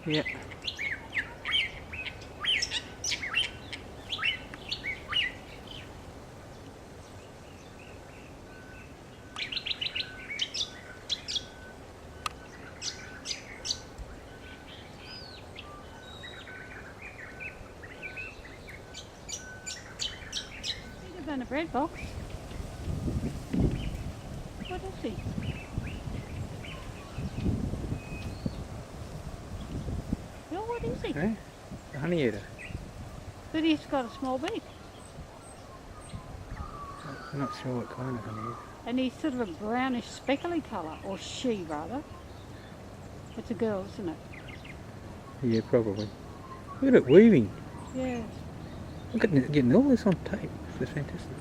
Yeah. Bigger than a bread box. What is he? Oh, what is he? Eh? A honeyeater. But he's got a small beak. I'm not sure what kind of honeyeater. And he's sort of a brownish speckly colour, or she rather. It's a girl, isn't it? Yeah, probably. Look at it weaving. Yeah. Look at it getting all this on tape. This is fantastic.